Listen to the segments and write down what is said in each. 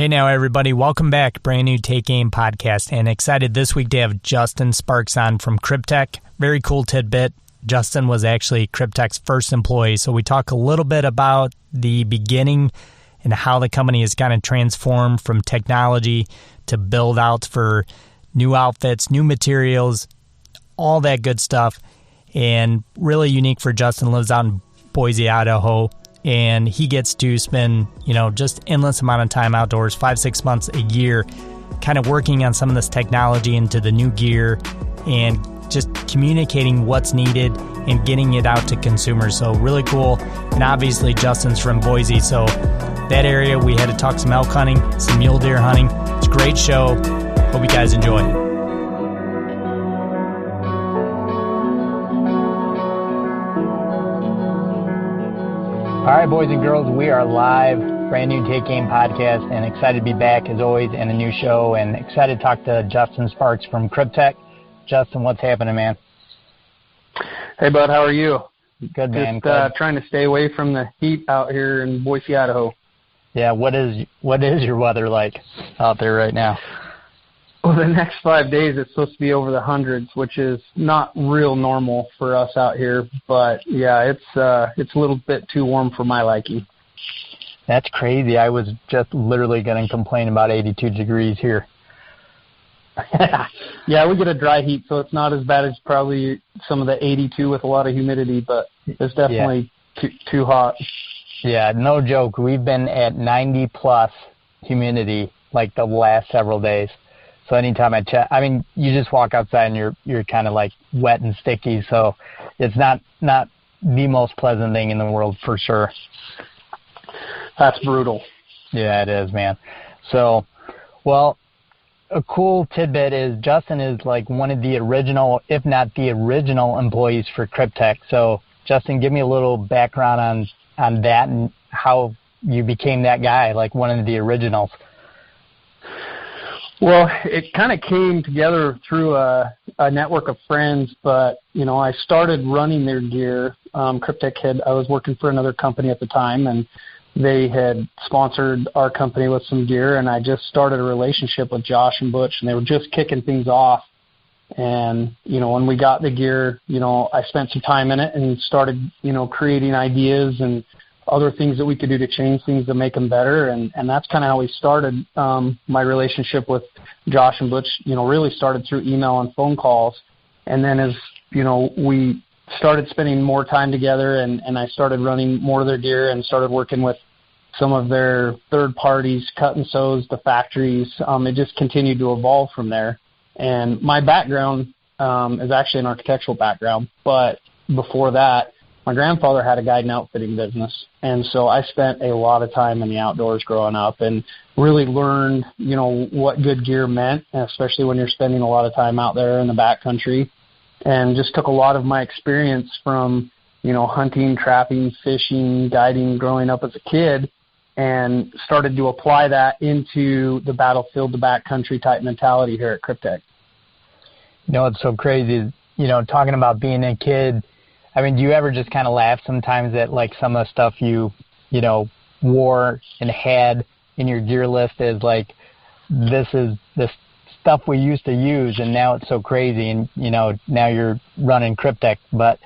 Hey now, everybody. Welcome back. Brand new Take Aim podcast, and excited this week to have Justin Sparks on from Kryptek. Very cool tidbit. Justin was actually Kryptek's first employee, so we talk a little bit about the beginning and how the company has kind of transformed from technology to build outs for new outfits, new materials, all that good stuff. And really unique for Justin, lives out in Boise, Idaho. And he gets to spend, just endless amount of time outdoors, 5-6 months a year, kind of working on some of this technology into the new gear and just communicating what's needed and getting it out to consumers. So really cool. And obviously Justin's from Boise, so that area we had to talk some elk hunting, some mule deer hunting. It's a great show. Hope you guys enjoy. All right, boys and girls, we are live, brand new Take Aim podcast, and excited to be back as always in a new show, and excited to talk to Justin Sparks from Kryptek. Justin, what's happening, man? Hey, bud, how are you? Good, man. Just trying to stay away from the heat out here in Boise, Idaho. Yeah, what is your weather like out there right now? Well, the next 5 days it's supposed to be over the hundreds, which is not real normal for us out here. But yeah, it's a little bit too warm for my liking. That's crazy. I was just literally going to complain about 82 degrees here. Yeah, we get a dry heat, so it's not as bad as probably some of the 82 with a lot of humidity, but it's definitely too hot. Yeah, no joke. We've been at 90 plus humidity like the last several days. So anytime I check, you just walk outside and you're kind of like wet and sticky. So it's not the most pleasant thing in the world for sure. That's brutal. Yeah, it is, man. So, well, a cool tidbit is Justin is like one of the original, if not the original employees for Kryptek. So Justin, give me a little background on that and how you became that guy, like one of the originals. Well, it kind of came together through a network of friends, but, I started running their gear. Kryptek I was working for another company at the time, and they had sponsored our company with some gear, and I just started a relationship with Josh and Butch, and they were just kicking things off. And, when we got the gear, I spent some time in it and started, creating ideas and other things that we could do to change things to make them better. And that's kind of how we started. My relationship with Josh and Butch, really started through email and phone calls. And then as, we started spending more time together and I started running more of their gear and started working with some of their third parties, cut and sews, the factories, it just continued to evolve from there. And my background is actually an architectural background, but before that, my grandfather had a guide and outfitting business, and so I spent a lot of time in the outdoors growing up and really learned, what good gear meant, especially when you're spending a lot of time out there in the backcountry, and just took a lot of my experience from, hunting, trapping, fishing, guiding, growing up as a kid, and started to apply that into the battlefield, the backcountry type mentality here at Kryptek. It's so crazy, talking about being a kid. Do you ever just kind of laugh sometimes at like some of the stuff you wore and had in your gear list as like, this is the stuff we used to use and now it's so crazy and, now you're running Kryptek. But,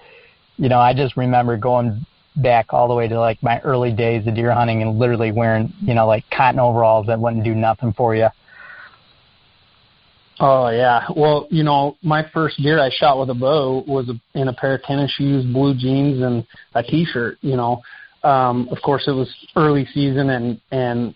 I just remember going back all the way to like my early days of deer hunting and literally wearing, like cotton overalls that wouldn't do nothing for you. Oh, yeah. Well, my first deer I shot with a bow was in a pair of tennis shoes, blue jeans, and a T-shirt, Of course, it was early season, and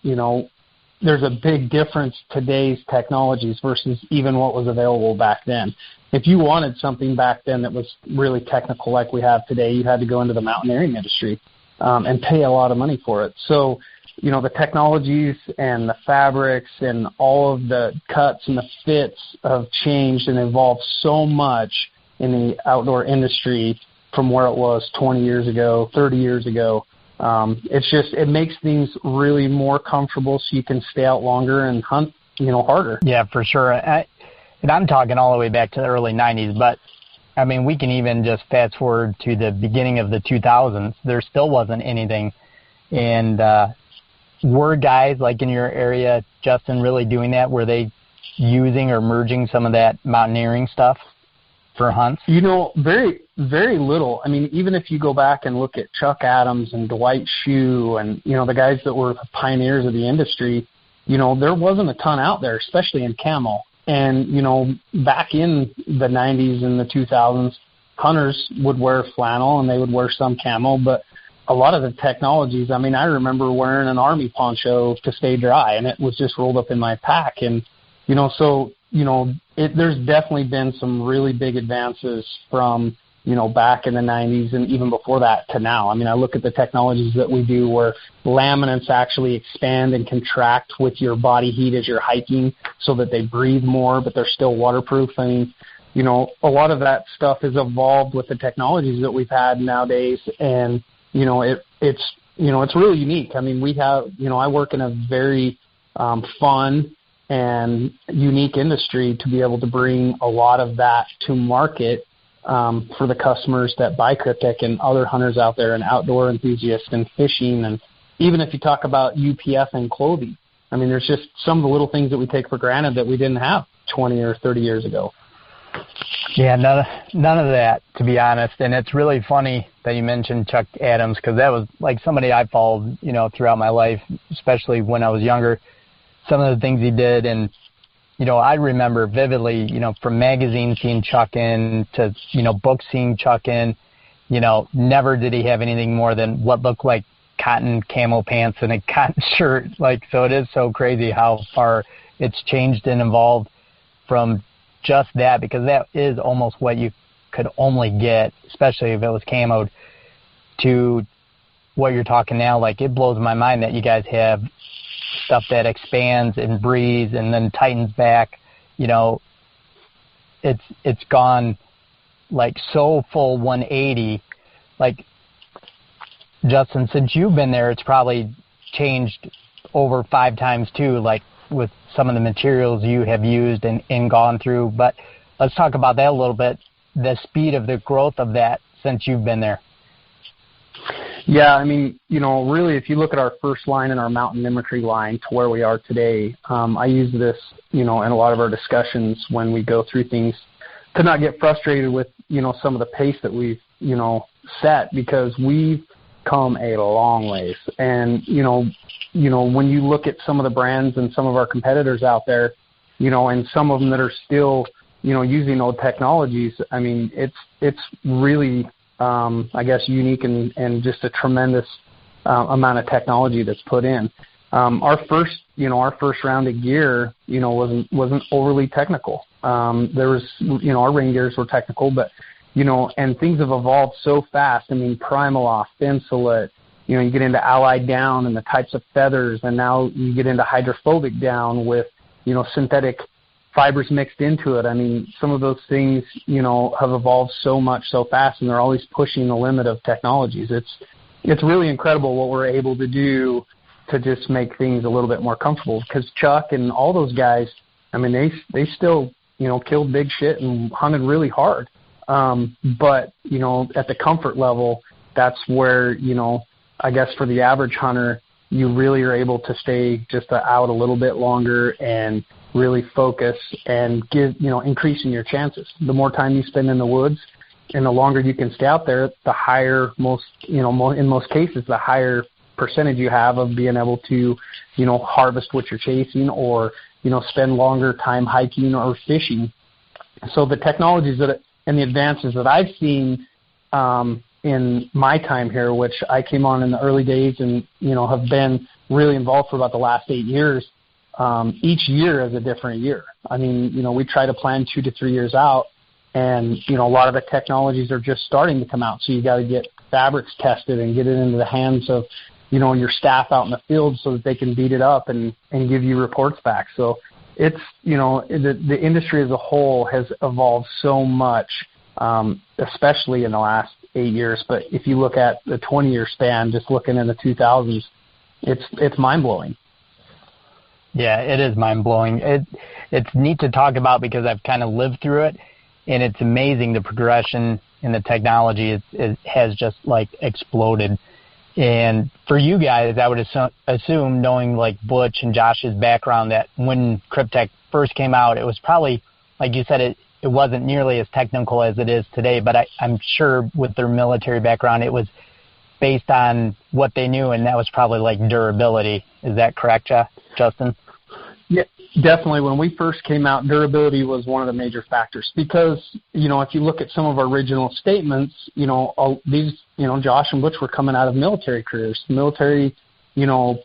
there's a big difference today's technologies versus even what was available back then. If you wanted something back then that was really technical like we have today, you had to go into the mountaineering industry and pay a lot of money for it. So, the technologies and the fabrics and all of the cuts and the fits have changed and evolved so much in the outdoor industry from where it was 20 years ago, 30 years ago. It makes things really more comfortable so you can stay out longer and hunt, harder. Yeah, for sure. And I'm talking all the way back to the early 90s, but we can even just fast forward to the beginning of the 2000s. There still wasn't anything. And, were guys like in your area, Justin, really doing that? Were they using or merging some of that mountaineering stuff for hunts? Very, very little. I mean, even if you go back and look at Chuck Adams and Dwight Shue and, the guys that were pioneers of the industry, there wasn't a ton out there, especially in camo. And, back in the 90s and the 2000s, hunters would wear flannel and they would wear some camo, but a lot of the technologies, I mean, I remember wearing an army poncho to stay dry, and it was just rolled up in my pack. And, there's definitely been some really big advances from, back in the 90s and even before that to now. I mean, I look at the technologies that we do where laminates actually expand and contract with your body heat as you're hiking so that they breathe more, but they're still waterproof. I mean, a lot of that stuff has evolved with the technologies that we've had nowadays, and it's really unique. I mean, we have, I work in a very fun and unique industry to be able to bring a lot of that to market for the customers that buy Kryptek and other hunters out there and outdoor enthusiasts and fishing. And even if you talk about UPF and clothing, I mean, there's just some of the little things that we take for granted that we didn't have 20 or 30 years ago. Yeah, none of that, to be honest. And it's really funny that you mentioned Chuck Adams, because that was like somebody I followed, throughout my life, especially when I was younger. Some of the things he did, and I remember vividly, from magazines seeing Chuck in to, books seeing Chuck in, never did he have anything more than what looked like cotton camo pants and a cotton shirt. So it is so crazy how far it's changed and evolved from just that, because that is almost what you could only get, especially if it was camoed, to what you're talking now. It blows my mind that you guys have stuff that expands and breathes and then tightens back. It's gone so full 180. Justin, since you've been there, it's probably changed over 5 times too, with some of the materials you have used and gone through. But let's talk about that a little bit, the speed of the growth of that since you've been there. Yeah, I mean, really, if you look at our first line in our mountain mimicry line to where we are today, I use this, in a lot of our discussions when we go through things to not get frustrated with, some of the pace that we've, set, because we've come a long ways. And, when you look at some of the brands and some of our competitors out there, and some of them that are still, using old technologies, I mean, it's really, I guess, unique and just a tremendous amount of technology that's put in. Our first round of gear, wasn't overly technical. There was, our rain gears were technical, but, and things have evolved so fast. I mean, Primaloft, Insulet, you get into Allied down and the types of feathers, and now you get into hydrophobic down with, synthetic fibers mixed into it. I mean, some of those things, have evolved so much so fast, and they're always pushing the limit of technologies. It's really incredible what we're able to do to just make things a little bit more comfortable, because Chuck and all those guys, I mean, they still, killed big shit and hunted really hard. But, at the comfort level, that's where, I guess for the average hunter, you really are able to stay just out a little bit longer and really focus and give, increasing your chances. The more time you spend in the woods and the longer you can stay out there, the higher in most cases, the higher percentage you have of being able to, harvest what you're chasing or, spend longer time hiking or fishing. So the technologies and the advances that I've seen, in my time here, which I came on in the early days and, have been really involved for about the last 8 years, each year is a different year. I mean, we try to plan 2 to 3 years out, and, a lot of the technologies are just starting to come out. So you got to get fabrics tested and get it into the hands of, your staff out in the field so that they can beat it up and give you reports back. So it's, the industry as a whole has evolved so much, especially in the last 8 years. But if you look at the 20-year span, just looking in the 2000s, it's mind-blowing. Yeah, it is mind-blowing. It's neat to talk about because I've kind of lived through it, and it's amazing the progression in the technology. It has just exploded. And for you guys, I would assume, knowing like Butch and Josh's background, that when Kryptek first came out, it was probably, like you said, it wasn't nearly as technical as it is today, but I'm sure with their military background, it was based on what they knew, and that was probably like durability. Is that correct, Justin? Yeah, definitely. When we first came out, durability was one of the major factors because, if you look at some of our original statements, Josh and Butch were coming out of military careers. Military,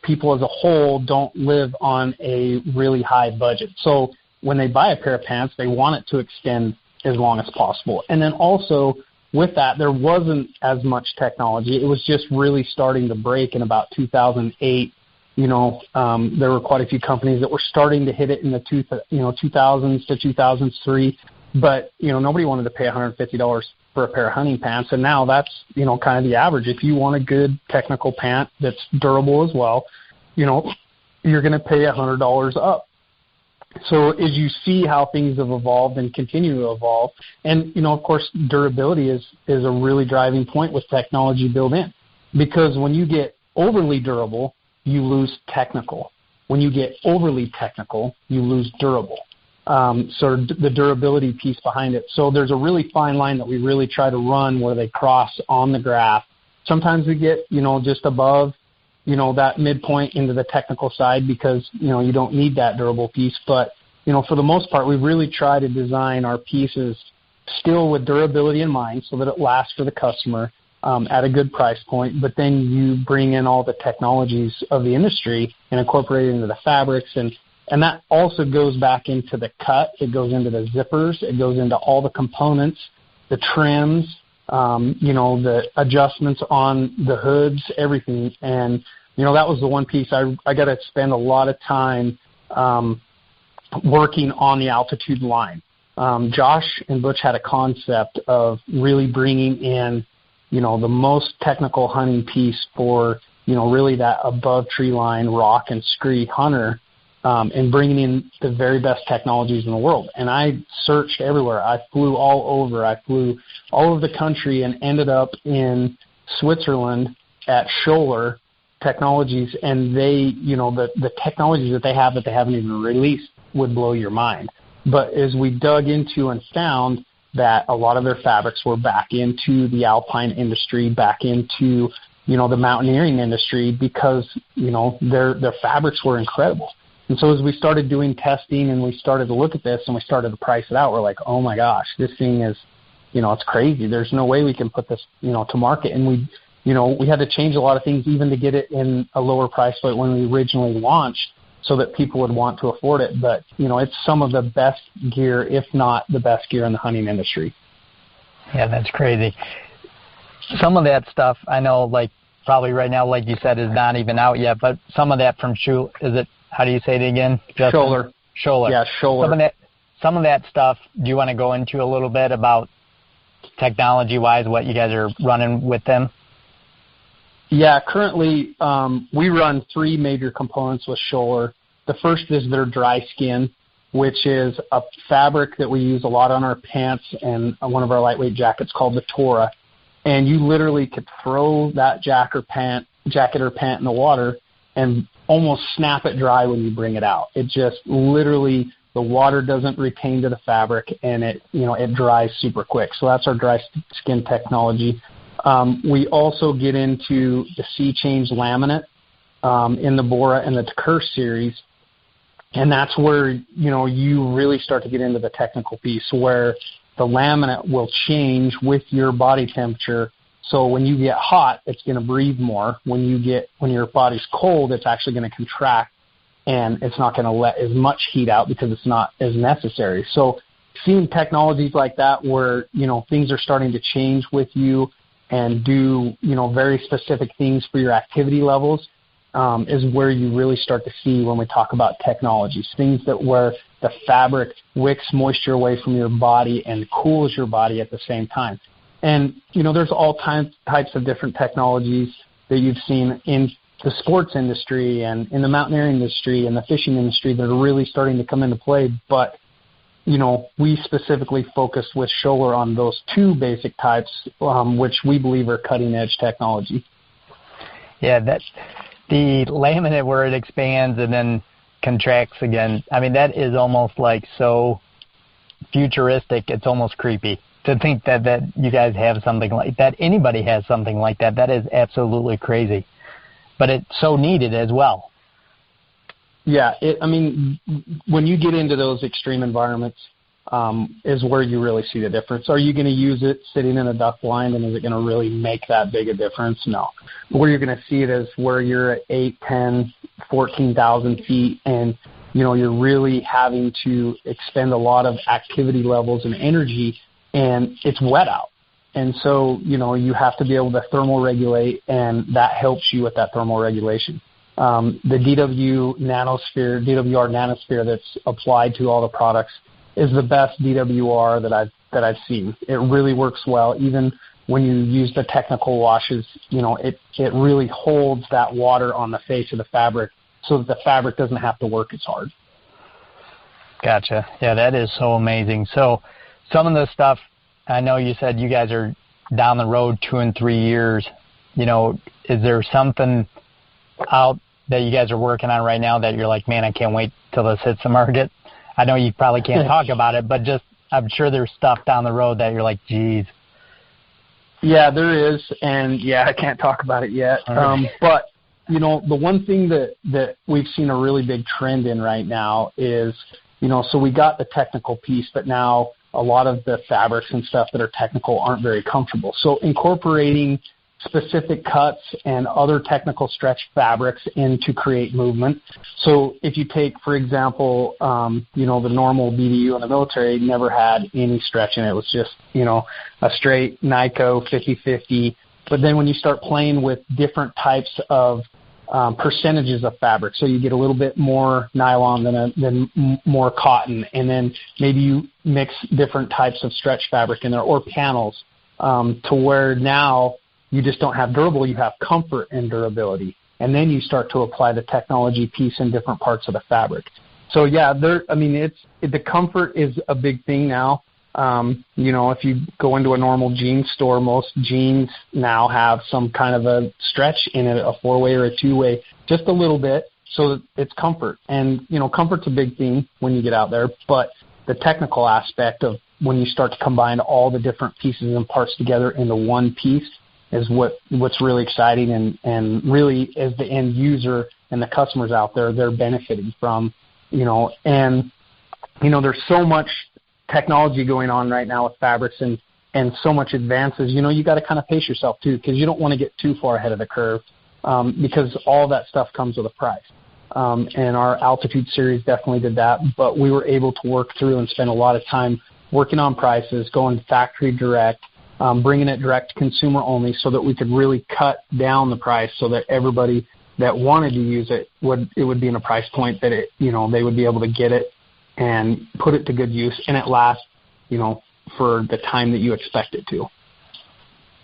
people as a whole don't live on a really high budget. So when they buy a pair of pants, they want it to extend as long as possible. And then also with that, there wasn't as much technology. It was just really starting to break in about 2008. There were quite a few companies that were starting to hit it in the 2000s to 2003, but nobody wanted to pay $150 for a pair of hunting pants, and now that's kind of the average. If you want a good technical pant that's durable as well, you're going to pay $100 up. So as you see how things have evolved and continue to evolve, and of course durability is a really driving point with technology built in, because when you get overly durable, you lose technical. When you get overly technical, you lose durable. So the durability piece behind it. So there's a really fine line that we really try to run where they cross on the graph. Sometimes we get, just above, that midpoint into the technical side because, you don't need that durable piece. But, for the most part, we really try to design our pieces still with durability in mind so that it lasts for the customer. At a good price point, but then you bring in all the technologies of the industry and incorporate it into the fabrics, and that also goes back into the cut. It goes into the zippers. It goes into all the components, the trims, the adjustments on the hoods, everything. And, that was the one piece I got to spend a lot of time working on the altitude line. Josh and Butch had a concept of really bringing in the most technical hunting piece for, really that above tree line, rock and scree hunter, and bringing in the very best technologies in the world. And I searched everywhere. I flew all over. I flew all over the country and ended up in Switzerland at Scholler Technologies, and they, the technologies that they have that they haven't even released would blow your mind. But as we dug into and found that a lot of their fabrics were back into the alpine industry, back into, the mountaineering industry, because, their fabrics were incredible. And so as we started doing testing and we started to look at this and we started to price it out, we're like, oh my gosh, this thing is, it's crazy. There's no way we can put this, to market. And we had to change a lot of things even to get it in a lower price point when we originally launched, so that people would want to afford it. But, it's some of the best gear, if not the best gear in the hunting industry. Yeah, that's crazy. Some of that stuff, I know, like, probably right now, like you said, is not even out yet, but some of that from how do you say it again? Scholler. Yeah, Scholler. Some of that stuff, do you want to go into a little bit about technology-wise, what you guys are running with them? Yeah, currently we run 3 major components with Scholler. The first is their dry skin, which is a fabric that we use a lot on our pants and one of our lightweight jackets called the Tora. And you literally could throw that jacket or pant in the water and almost snap it dry when you bring it out. It just literally, the water doesn't retain to the fabric, and it dries super quick. So that's our dry skin technology. We also get into the Sea Change laminate in the Bora and the Takur series, and that's where you really start to get into the technical piece, where the laminate will change with your body temperature. So when you get hot, it's going to breathe more. When your body's cold, it's actually going to contract, and it's not going to let as much heat out because it's not as necessary. So seeing technologies like that where things are starting to change with you and do, very specific things for your activity levels is where you really start to see when we talk about technologies, things where the fabric wicks moisture away from your body and cools your body at the same time. And, there's all types of different technologies that you've seen in the sports industry and in the mountaineering industry and the fishing industry that are really starting to come into play. But we specifically focus with Scholler on those 2 basic types, which we believe are cutting-edge technology. Yeah, that's the laminate where it expands and then contracts again. I mean, that is almost like so futuristic. It's almost creepy to think that you guys have something like that. Anybody has something like that. That is absolutely crazy. But it's so needed as well. Yeah, I mean, when you get into those extreme environments, is where you really see the difference. Are you going to use it sitting in a duck blind, and is it going to really make that big a difference? No. Where you're going to see it is where you're at 8, 10, 14,000 feet, and you're really having to expend a lot of activity levels and energy, and it's wet out. And so, you have to be able to thermal regulate, and that helps you with that thermal regulation. The DWR nanosphere that's applied to all the products is the best DWR that I've seen. It really works well. Even when you use the technical washes, it really holds that water on the face of the fabric so that the fabric doesn't have to work as hard. Gotcha. Yeah, that is so amazing. So some of the stuff, I know you said you guys are down the road 2 and 3 years. Is there something out that you guys are working on right now that you're like, man, I can't wait till this hits the market? I know you probably can't talk about it, but just I'm sure there's stuff down the road that you're like, geez. Yeah, there is, and I can't talk about it yet. But the one thing that we've seen a really big trend in right now is, so we got the technical piece, but now a lot of the fabrics and stuff that are technical aren't very comfortable. So incorporating specific cuts and other technical stretch fabrics in to create movement. So if you take, for example, the normal BDU in the military never had any stretch in it. It was just, a straight NICO 50-50. But then when you start playing with different types of percentages of fabric, so you get a little bit more nylon than more cotton, and then maybe you mix different types of stretch fabric in there or panels to where now you just don't have durable, you have comfort and durability. And then you start to apply the technology piece in different parts of the fabric. So the comfort is a big thing now. If you go into a normal jean store, most jeans now have some kind of a stretch in it, a 4-way or a 2-way, just a little bit, so that it's comfort. And, comfort's a big thing when you get out there, but the technical aspect of when you start to combine all the different pieces and parts together into one piece is what's really exciting, and really as the end user and the customers out there, they're benefiting from, and there's so much technology going on right now with fabrics and so much advances. You got to kind of pace yourself too, because you don't want to get too far ahead of the curve, because all that stuff comes with a price. And our Altitude series definitely did that, but we were able to work through and spend a lot of time working on prices, going factory direct, bringing it direct to consumer only, so that we could really cut down the price so that everybody that wanted to use it would be in a price point that they would be able to get it and put it to good use, and it lasts for the time that you expect it to.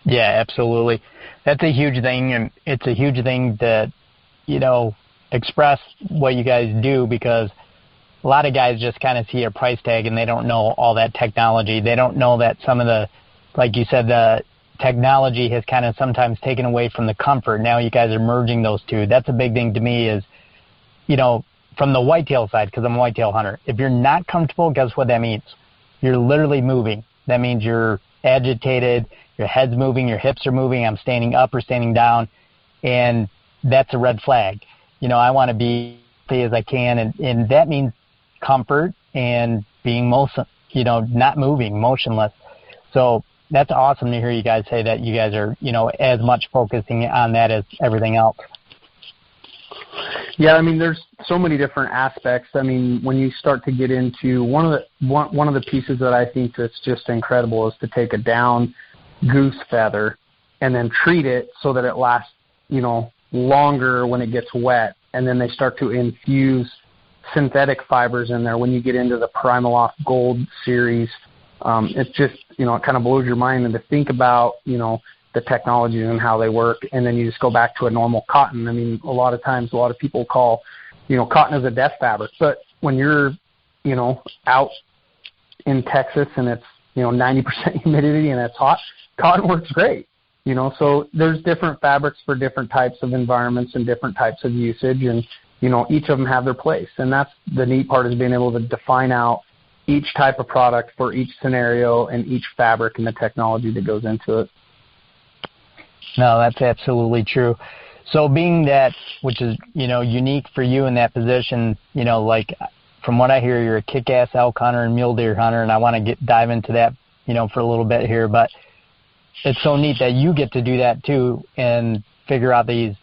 Yeah, absolutely. That's a huge thing, and it's a huge thing that express what you guys do, because a lot of guys just kind of see a price tag and they don't know all that technology. They don't know that some of the, like you said, the technology has kind of sometimes taken away from the comfort. Now you guys are merging those two. That's a big thing to me is, from the whitetail side, because I'm a whitetail hunter, if you're not comfortable, guess what that means? You're literally moving. That means you're agitated, your head's moving, your hips are moving, I'm standing up or standing down, and that's a red flag. I want to be as healthy as I can, and that means comfort and being not moving, motionless. So that's awesome to hear you guys say that you guys are, as much focusing on that as everything else. Yeah, there's so many different aspects. When you start to get into one of the pieces that I think that's just incredible is to take a down goose feather and then treat it so that it lasts, longer when it gets wet, and then they start to infuse synthetic fibers in there. When you get into the Primaloft Gold series, it's just, it kind of blows your mind, and to think about, the technologies and how they work, and then you just go back to a normal cotton. A lot of times, a lot of people call, cotton as a death fabric, but when you're, out in Texas and it's, 90% humidity and it's hot, cotton works great. So there's different fabrics for different types of environments and different types of usage, and, each of them have their place. And that's the neat part, is being able to define out each type of product for each scenario and each fabric and the technology that goes into it. No, that's absolutely true. So being that, which is, unique for you in that position, like from what I hear, you're a kick-ass elk hunter and mule deer hunter, and I want to dive into that, for a little bit here. But it's so neat that you get to do that too and figure out these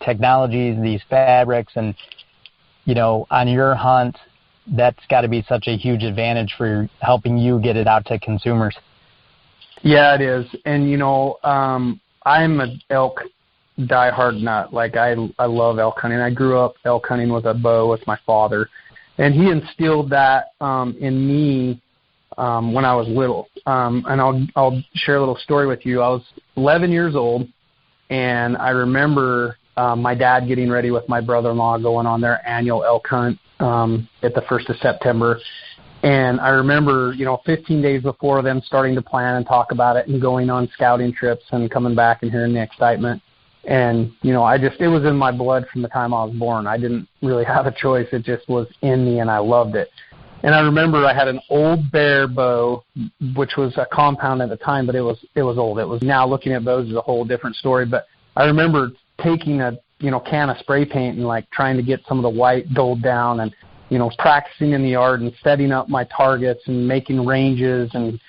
technologies, these fabrics, and, on your hunt, that's got to be such a huge advantage for helping you get it out to consumers. Yeah, it is. And, I'm an elk diehard nut. Like, I love elk hunting. I grew up elk hunting with a bow with my father, and he instilled that in me when I was little. And I'll share a little story with you. I was 11 years old, and I remember my dad getting ready with my brother-in-law going on their annual elk hunt at the 1st of September. And I remember, 15 days before them starting to plan and talk about it and going on scouting trips and coming back and hearing the excitement. And, it was in my blood from the time I was born. I didn't really have a choice. It just was in me, and I loved it. And I remember I had an old bear bow, which was a compound at the time, but it was old. It was, now looking at bows is a whole different story. But I remember taking a, can of spray paint and like trying to get some of the white dulled down and, practicing in the yard and setting up my targets and making ranges and,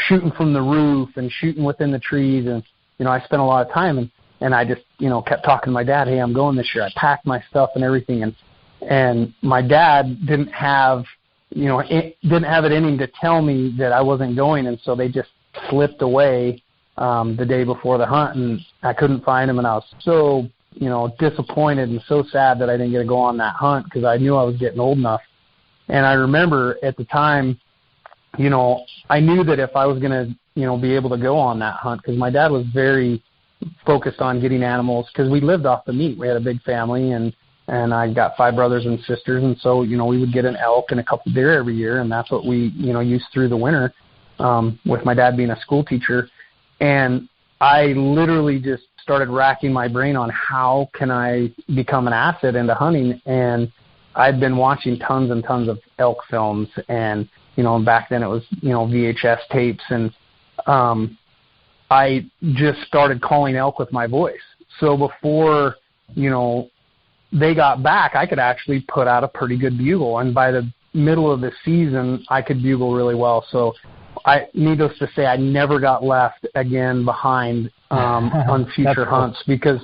shooting from the roof and shooting within the trees. And, I spent a lot of time and I just, kept talking to my dad, hey, I'm going this year. I packed my stuff and everything. And my dad didn't have it in him to tell me that I wasn't going. And so they just slipped away the day before the hunt, and I couldn't find him. And I was so, disappointed and so sad that I didn't get to go on that hunt, because I knew I was getting old enough. And I remember at the time, I knew that if I was going to, be able to go on that hunt, because my dad was very focused on getting animals, because we lived off the meat. We had a big family, and I got 5 brothers and sisters. And so, we would get an elk and a couple deer every year. And that's what we, used through the winter, with my dad being a school teacher. And I literally just started racking my brain on how can I become an asset into hunting. And I'd been watching tons and tons of elk films, and, back then it was, VHS tapes. And I just started calling elk with my voice. So before, they got back, I could actually put out a pretty good bugle. And by the middle of the season, I could bugle really well. So needless to say, I never got left again behind on future hunts, because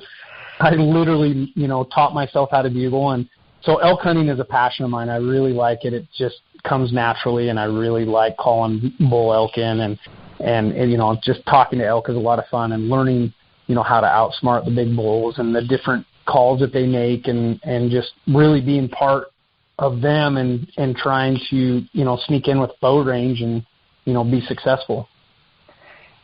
I literally, taught myself how to bugle. And so elk hunting is a passion of mine. I really like it. It just comes naturally, and I really like calling bull elk in. And just talking to elk is a lot of fun, and learning, how to outsmart the big bulls and the different calls that they make, and just really being part of them and trying to, sneak in with bow range and, be successful.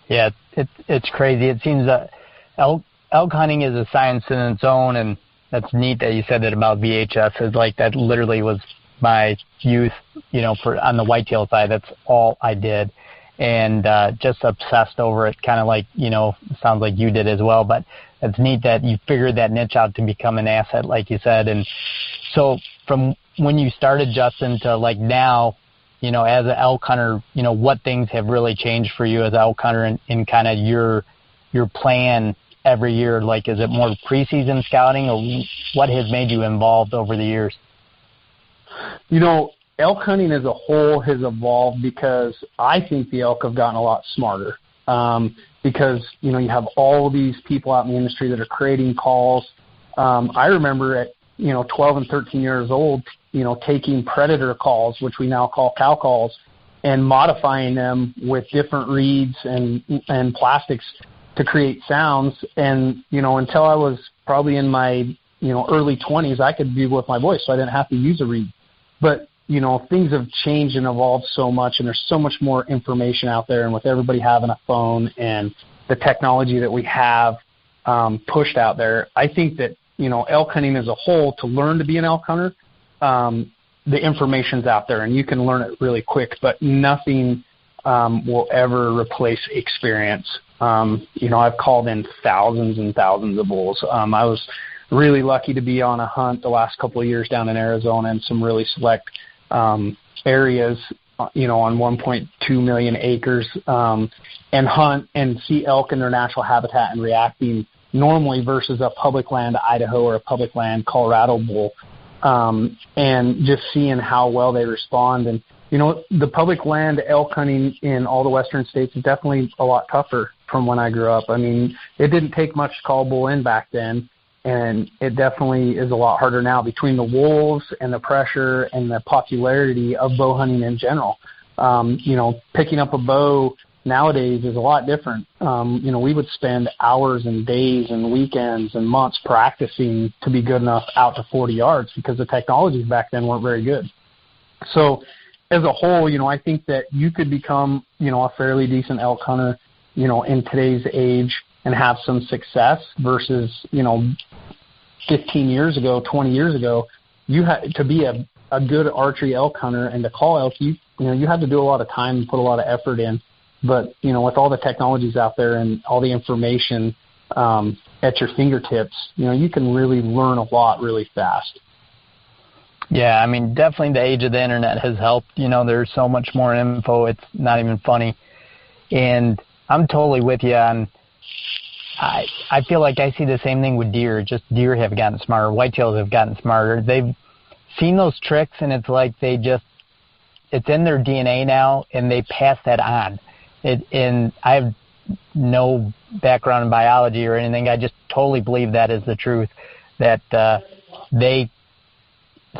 Yeah, it's crazy. It seems that elk hunting is a science in its own, and that's neat that you said that about VHS. It's like that literally was my youth, on the whitetail side. That's all I did, and just obsessed over it, kind of like, sounds like you did as well. But it's neat that you figured that niche out to become an asset, like you said. And so from when you started, Justin, to like now, as an elk hunter, what things have really changed for you as an elk hunter in kind of your plan every year? Like, is it more preseason scouting, or what has made you involved over the years? Elk hunting as a whole has evolved because I think the elk have gotten a lot smarter. Because, you have all of these people out in the industry that are creating calls. I remember at, 12 and 13 years old, taking predator calls, which we now call cow calls, and modifying them with different reeds and plastics to create sounds. And, until I was probably in my, early 20s, I could bugle with my voice, so I didn't have to use a reed. But, things have changed and evolved so much, and there's so much more information out there. And with everybody having a phone and the technology that we have pushed out there, I think that, elk hunting as a whole, to learn to be an elk hunter, the information's out there and you can learn it really quick, but nothing will ever replace experience. I've called in thousands and thousands of bulls. I was really lucky to be on a hunt the last couple of years down in Arizona in some really select areas, on 1.2 million acres, and hunt and see elk in their natural habitat and reacting normally versus a public land Idaho or a public land Colorado bull, and just seeing how well they respond. And, the public land elk hunting in all the western states is definitely a lot tougher from when I grew up. I mean, it didn't take much to call bull in back then, and it definitely is a lot harder now between the wolves and the pressure and the popularity of bow hunting in general. Picking up a bow nowadays is a lot different. We would spend hours and days and weekends and months practicing to be good enough out to 40 yards because the technologies back then weren't very good. So as a whole, I think that you could become, a fairly decent elk hunter, in today's age and have some success versus, 15 years ago, 20 years ago, you had to be a good archery elk hunter and to call elk, you had to do a lot of time and put a lot of effort in. But, with all the technologies out there and all the information at your fingertips, you can really learn a lot really fast. Yeah, I mean, definitely the age of the internet has helped. There's so much more info, it's not even funny. And I'm totally with you on, I feel like I see the same thing with deer. Just deer have gotten smarter. Whitetails have gotten smarter. They've seen those tricks, and it's like it's in their DNA now, and they pass that on. And I have no background in biology or anything. I just totally believe that is the truth, that they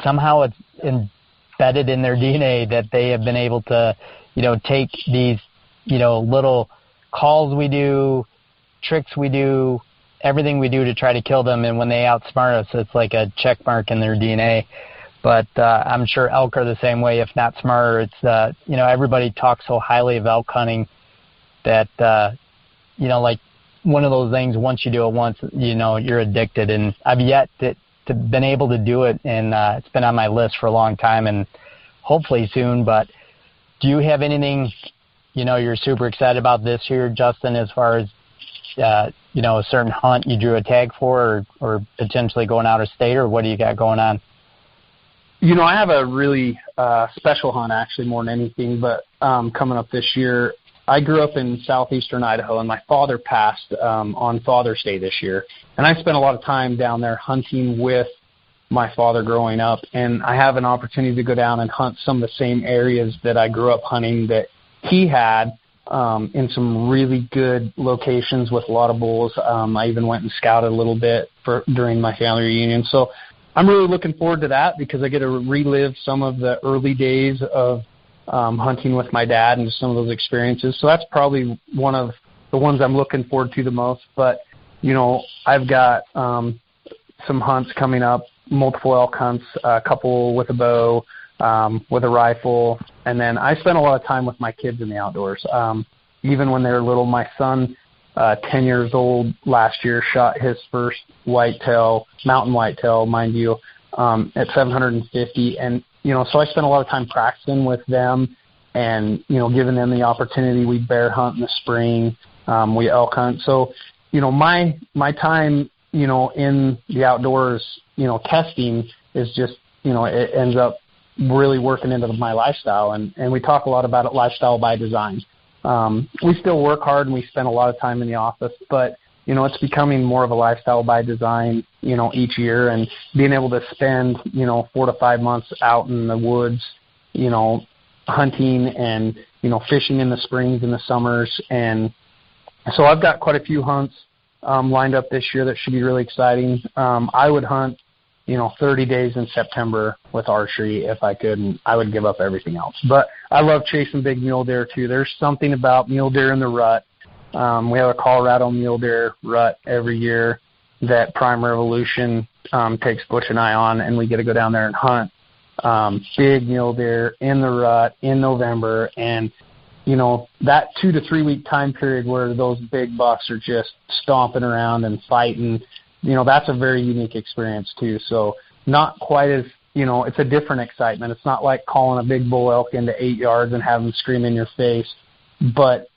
somehow it's embedded in their DNA that they have been able to, take these, little calls we do, tricks we do, everything we do to try to kill them. And when they outsmart us, it's like a check mark in their DNA. But I'm sure elk are the same way, if not smarter. It's, everybody talks so highly of elk hunting that, like one of those things, once you do it once, you're addicted. And I've yet to been able to do it, and it's been on my list for a long time and hopefully soon. But do you have anything, you're super excited about this year, Justin, as far as, a certain hunt you drew a tag for or potentially going out of state, or what do you got going on? I have a really special hunt, actually, more than anything, but coming up this year. I grew up in southeastern Idaho, and my father passed on Father's Day this year. And I spent a lot of time down there hunting with my father growing up, and I have an opportunity to go down and hunt some of the same areas that I grew up hunting that he had in some really good locations with a lot of bulls. I even went and scouted a little bit during my family reunion. So I'm really looking forward to that because I get to relive some of the early days of hunting with my dad and just some of those experiences. So that's probably one of the ones I'm looking forward to the most. But, I've got some hunts coming up, multiple elk hunts, a couple with a bow, with a rifle. And then I spent a lot of time with my kids in the outdoors. Even when they were little, my son, 10 years old last year, shot his first whitetail, mountain whitetail, mind you, at 750. And, so I spent a lot of time practicing with them and, giving them the opportunity. We bear hunt in the spring. We elk hunt. So, my time, in the outdoors, testing is just, it ends up really working into my lifestyle. And we talk a lot about it, lifestyle by design. We still work hard and we spend a lot of time in the office, but, it's becoming more of a lifestyle by design, each year, and being able to spend, 4 to 5 months out in the woods, hunting and, fishing in the springs and the summers. And so I've got quite a few hunts lined up this year that should be really exciting. I would hunt, 30 days in September with archery if I could, and I would give up everything else. But I love chasing big mule deer too. There's something about mule deer in the rut. We have a Colorado mule deer rut every year that Prime Revolution takes Butch and I on, and we get to go down there and hunt big mule deer in the rut in November. And, that 2 to 3 week time period where those big bucks are just stomping around and fighting, that's a very unique experience too. So not quite as, it's a different excitement. It's not like calling a big bull elk into 8 yards and having them scream in your face. But,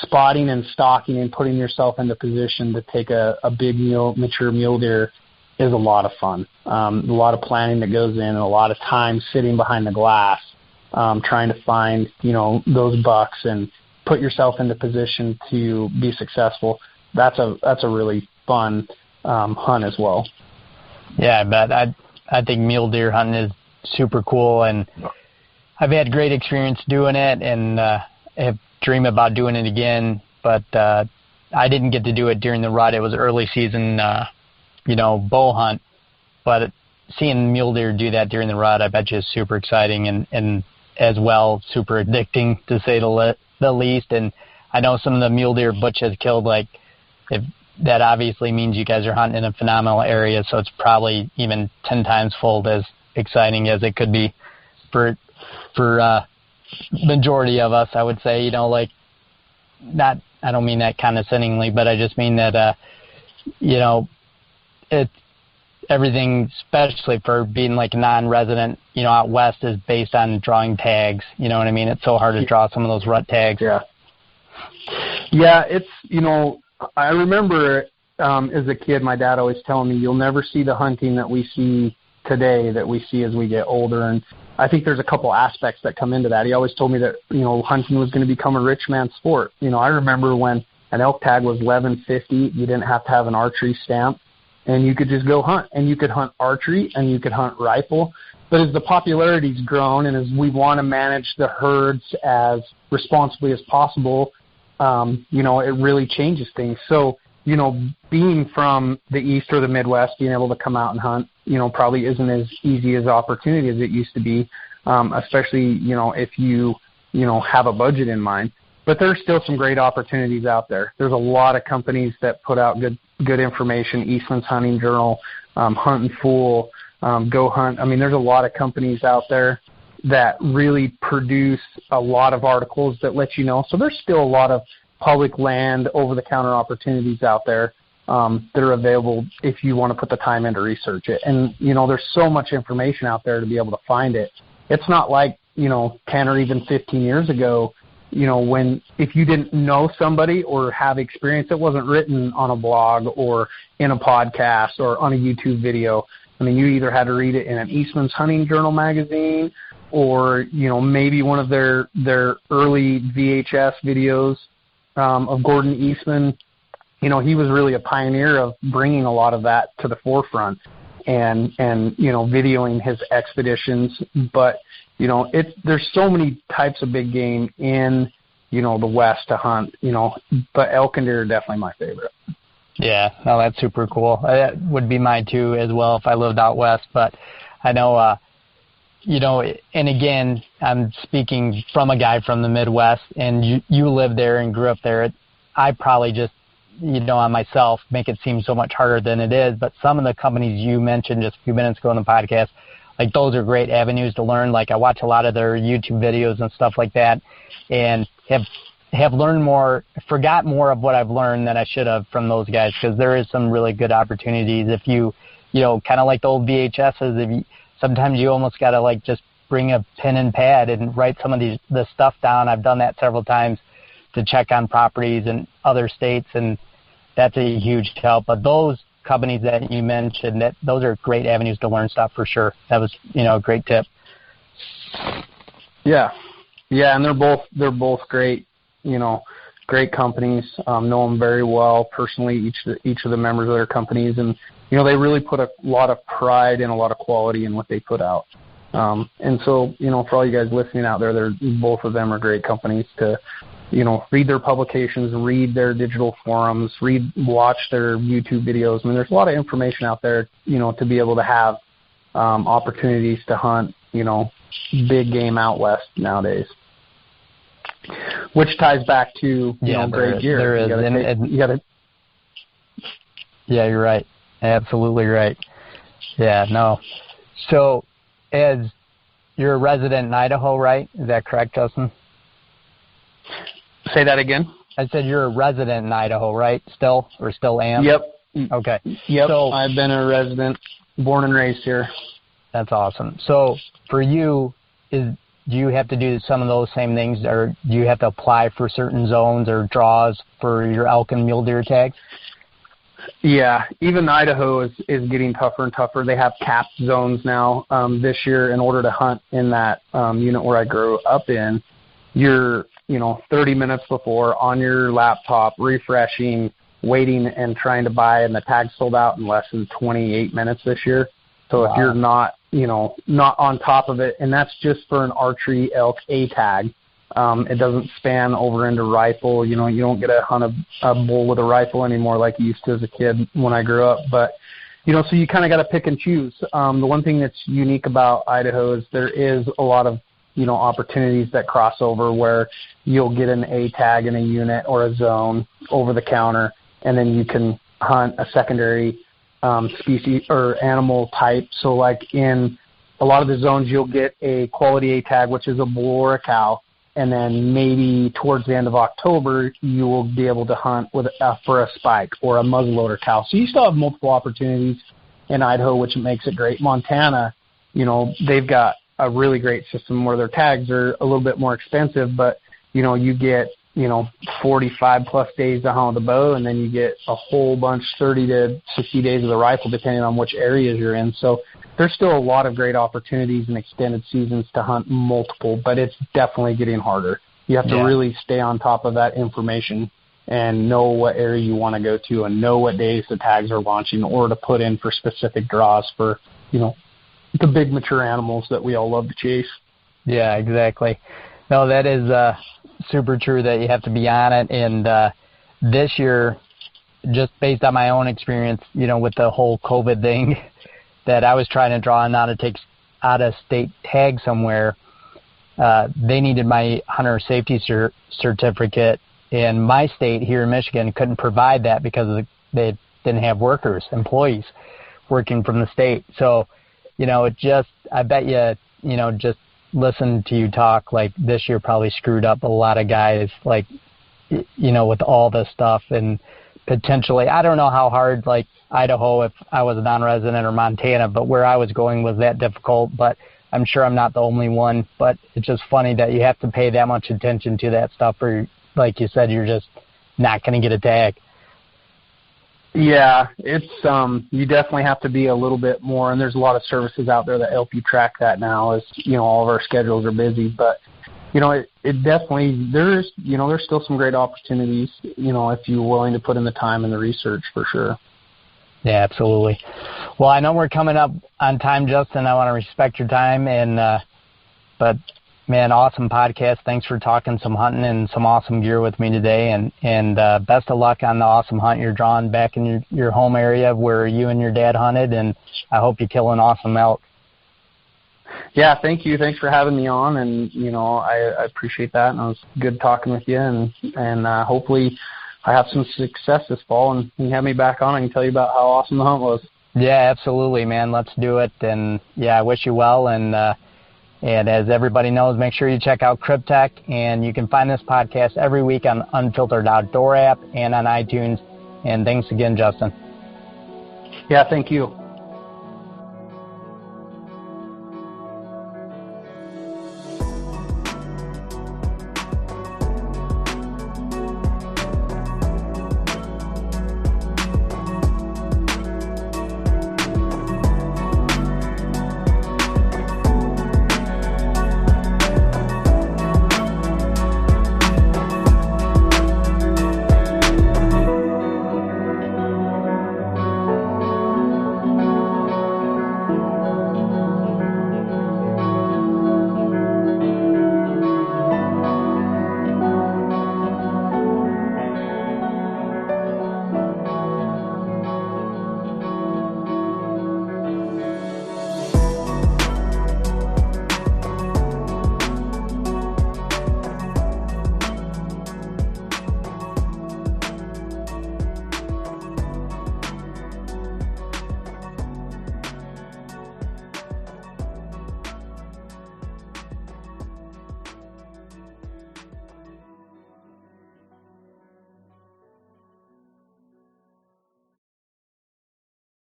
spotting and stalking and putting yourself into position to take a big mature mule deer is a lot of fun. A lot of planning that goes in, and a lot of time sitting behind the glass, trying to find, those bucks and put yourself into position to be successful. That's a really fun hunt as well. Yeah, I bet. I think mule deer hunting is super cool, and I've had great experience doing it, and have dreamed about doing it again. But I didn't get to do it during the rut. It was early season, bow hunt. But seeing mule deer do that during the rut, I bet you is super exciting and as well super addicting, to say the least. And I know some of the mule deer Butch has killed, that obviously means you guys are hunting in a phenomenal area, so it's probably even 10 times fold as exciting as it could be for majority of us, I would say. I don't mean that condescendingly, but I just mean that it's everything, especially for being like a non-resident, out west, is based on drawing tags. You know what I mean? It's so hard to draw some of those rut tags. Yeah, it's, I remember as a kid, my dad always telling me, you'll never see the hunting that we see today that we see as we get older. And I think there's a couple aspects that come into that. He always told me that, hunting was going to become a rich man's sport. I remember when an elk tag was $11.50, you didn't have to have an archery stamp, and you could just go hunt. And you could hunt archery and you could hunt rifle. But as the popularity's grown and as we want to manage the herds as responsibly as possible, it really changes things. So, being from the East or the Midwest, being able to come out and hunt, probably isn't as easy as opportunity as it used to be, especially, if you have a budget in mind. But there's still some great opportunities out there. There's a lot of companies that put out good information. Eastman's Hunting Journal, Hunt and Fool, Go Hunt. I mean, there's a lot of companies out there that really produce a lot of articles that let you know. So there's still a lot of public land, over-the-counter opportunities out there that are available if you want to put the time in to research it. And, there's so much information out there to be able to find it. It's not like, 10 or even 15 years ago, if you didn't know somebody or have experience, it wasn't written on a blog or in a podcast or on a YouTube video. I mean, you either had to read it in an Eastman's Hunting Journal magazine or, maybe one of their early VHS videos of Gordon Eastman. He was really a pioneer of bringing a lot of that to the forefront and videoing his expeditions. But, there's so many types of big game in, the West to hunt, but elk and deer are definitely my favorite. Yeah, no, that's super cool. That would be mine too as well if I lived out west. But I know, and again, I'm speaking from a guy from the Midwest, and you live there and grew up there. I probably just, on myself, make it seem so much harder than it is. But some of the companies you mentioned just a few minutes ago on the podcast, those are great avenues to learn. I watch a lot of their YouTube videos and stuff like that, and have learned more, forgot more of what I've learned than I should have from those guys, because there is some really good opportunities. If you, kind of like the old VHSs, sometimes you almost got to just bring a pen and pad and write some of the stuff down. I've done that several times to check on properties in other states, and that's a huge help. But those companies that you mentioned, those are great avenues to learn stuff for sure. That was, a great tip. Yeah, and they're both great, great companies. Know them very well personally, each of the members of their companies, and they really put a lot of pride and a lot of quality in what they put out. And so, for all you guys listening out there, both of them are great companies to, read their publications, read their digital forums, watch their YouTube videos. I mean, there's a lot of information out there, to be able to have opportunities to hunt, big game out west nowadays. Which ties back to, great gear. There is. Yeah, you're right. Absolutely right. Yeah, no. So, as you're a resident in Idaho, right? Is that correct, Justin? Say that again. I said you're a resident in Idaho, right? Still am? Yep. Okay. Yep. So, I've been a resident, born and raised here. That's awesome. So for you, do you have to do some of those same things, or do you have to apply for certain zones or draws for your elk and mule deer tags? Yeah, even Idaho is getting tougher and tougher. They have capped zones now. This year, in order to hunt in that unit where I grew up in, you're 30 minutes before on your laptop, refreshing, waiting, and trying to buy, and the tag's sold out in less than 28 minutes this year. So If you're not on top of it, and that's just for an archery elk A tag. It doesn't span over into rifle. You don't get to hunt a bull with a rifle anymore like you used to as a kid when I grew up. But, so you kind of got to pick and choose. The one thing that's unique about Idaho is there is a lot of, opportunities that cross over where you'll get an A tag in a unit or a zone over the counter, and then you can hunt a secondary species or animal type. So like in a lot of the zones, you'll get a quality A tag, which is a bull or a cow. And then maybe towards the end of October, you will be able to hunt for a spike or a muzzleloader cow. So you still have multiple opportunities in Idaho, which makes it great. Montana, they've got a really great system where their tags are a little bit more expensive, but, you get, 45 plus days to hunt with the bow, and then you get a whole bunch, 30 to 60 days of the rifle, depending on which areas you're in. So there's still a lot of great opportunities and extended seasons to hunt multiple, but it's definitely getting harder. You have to really stay on top of that information and know what area you want to go to and know what days the tags are launching or to put in for specific draws for, the big mature animals that we all love to chase. Yeah, exactly. No, that is super true that you have to be on it. And this year, just based on my own experience, with the whole COVID thing, that I was trying to draw an out-of-state tag somewhere, they needed my hunter safety certificate, and my state here in Michigan couldn't provide that because they didn't have employees working from the state. So, I bet you, just listen to you talk, like this year probably screwed up a lot of guys, like, with all this stuff, and potentially, I don't know how hard, like Idaho, if I was a non-resident, or Montana, but where I was going was that difficult, but I'm sure I'm not the only one. But it's just funny that you have to pay that much attention to that stuff, or like you said, you're just not going to get a tag. Yeah, it's you definitely have to be a little bit more, and there's a lot of services out there that help you track that now, as all of our schedules are busy, but it definitely, there's still some great opportunities, if you're willing to put in the time and the research, for sure. Yeah, absolutely. Well, I know we're coming up on time, Justin. I want to respect your time, but man, awesome podcast. Thanks for talking some hunting and some awesome gear with me today, and best of luck on the awesome hunt you're drawing back in your home area where you and your dad hunted, and I hope you kill an awesome elk. Yeah, thank you. Thanks for having me on, and I appreciate that, and it was good talking with you, and hopefully I have some success this fall, and you have me back on, I can tell you about how awesome the hunt was. Yeah, absolutely, man. Let's do it, and yeah, I wish you well, and as everybody knows, make sure you check out Kryptek, and you can find this podcast every week on Unfiltered Outdoor app and on iTunes. And thanks again, Justin. Yeah, thank you.